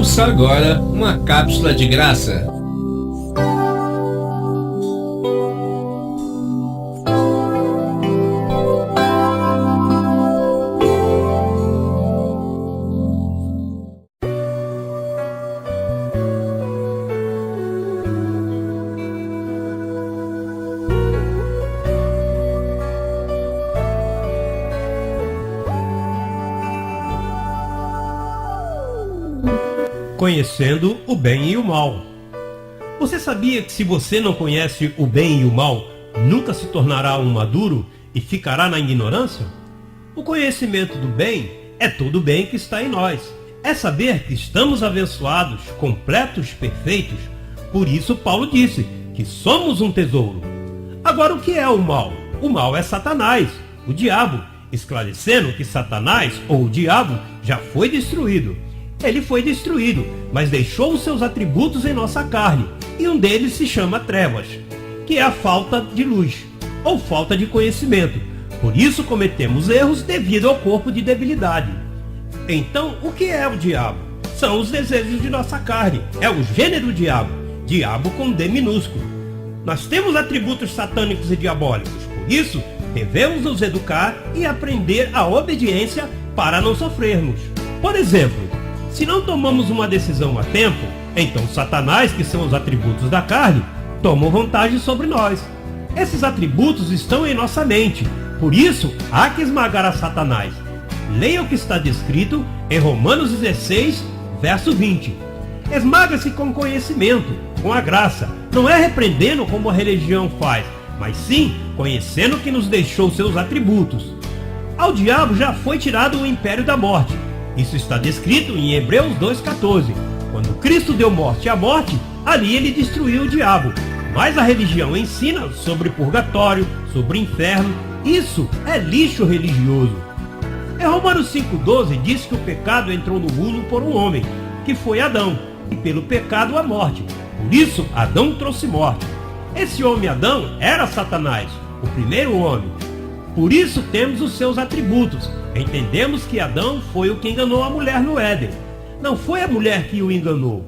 Ouça agora uma cápsula de graça. Conhecendo o bem e o mal. Você sabia que se você não conhece o bem e o mal, nunca se tornará um maduro e ficará na ignorância? O conhecimento do bem é todo o bem que está em nós. É saber que estamos abençoados, completos, perfeitos. Por isso Paulo disse que somos um tesouro. Agora, o que é o mal? O mal é Satanás, o diabo, esclarecendo que Satanás, ou o diabo, já foi destruído. Ele foi destruído, mas deixou os seus atributos em nossa carne, e um deles se chama trevas, que é a falta de luz, ou falta de conhecimento. Por isso cometemos erros devido ao corpo de debilidade. Então, o que é o diabo? São os desejos de nossa carne, é o gênero diabo, diabo com D minúsculo. Nós temos atributos satânicos e diabólicos, por isso devemos nos educar e aprender a obediência para não sofrermos. Por exemplo, se não tomamos uma decisão a tempo, então Satanás, que são os atributos da carne, tomam vantagem sobre nós. Esses atributos estão em nossa mente, por isso há que esmagar a Satanás. Leia o que está descrito em Romanos 16, verso 20. Esmaga-se com conhecimento, com a graça, não é repreendendo como a religião faz, mas sim conhecendo que nos deixou seus atributos. Ao diabo já foi tirado o império da morte. Isso está descrito em Hebreus 2,14. Quando Cristo deu morte à morte, ali ele destruiu o diabo. Mas a religião ensina sobre purgatório, sobre inferno. Isso é lixo religioso. Em Romanos 5,12 diz que o pecado entrou no mundo por um homem, que foi Adão, e pelo pecado a morte. Por isso Adão trouxe morte. Esse homem Adão era Satanás, o primeiro homem. Por isso temos os seus atributos. Entendemos que Adão foi o que enganou a mulher no Éden. Não foi a mulher que o enganou.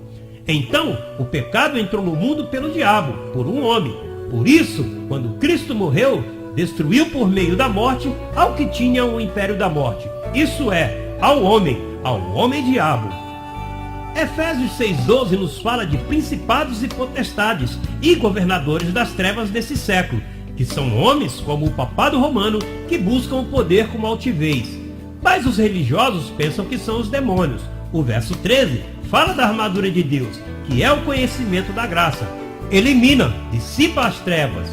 Então, o pecado entrou no mundo pelo diabo, por um homem. Por isso, quando Cristo morreu, destruiu por meio da morte ao que tinha o império da morte. Isso é, ao homem diabo. Efésios 6,12 nos fala de principados e potestades e governadores das trevas desse século, que são homens como o papado romano que buscam o poder com altivez. Mas os religiosos pensam que são os demônios. O verso 13 fala da armadura de Deus, que é o conhecimento da graça. Elimina, dissipa as trevas.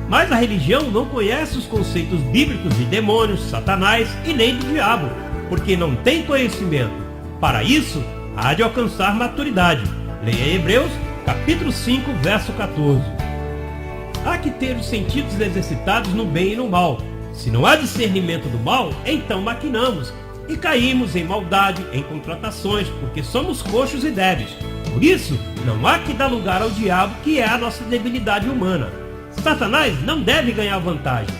Mas a religião não conhece os conceitos bíblicos de demônios, Satanás e nem do diabo, porque não tem conhecimento. Para isso, há de alcançar maturidade. Leia Hebreus, capítulo 5, verso 14. Há que ter os sentidos exercitados no bem e no mal. Se não há discernimento do mal, então maquinamos e caímos em maldade, em contratações, porque somos coxos e débeis. Por isso, não há que dar lugar ao diabo, que é a nossa debilidade humana. Satanás não deve ganhar vantagem.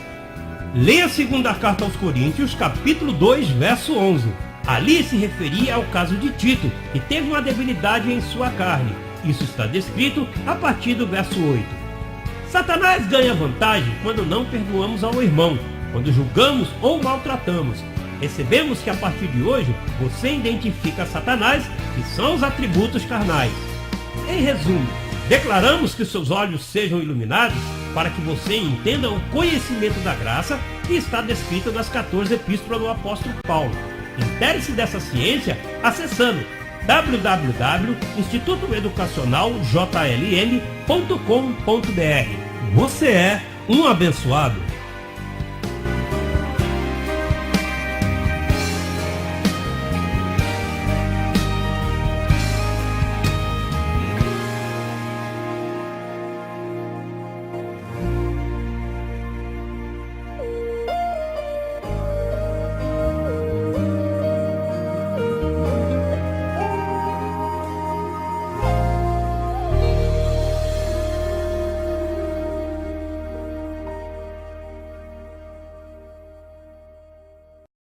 Leia a segunda carta aos Coríntios, capítulo 2, verso 11. Ali se referia ao caso de Tito, que teve uma debilidade em sua carne. Isso está descrito a partir do verso 8. Satanás ganha vantagem quando não perdoamos ao irmão, quando julgamos ou maltratamos. Percebemos que a partir de hoje você identifica Satanás, que são os atributos carnais. Em resumo, declaramos que seus olhos sejam iluminados para que você entenda o conhecimento da graça que está descrito nas 14 epístolas do apóstolo Paulo. Intere-se dessa ciência acessando www.institutoeducacionaljll.com.br. Você é um abençoado.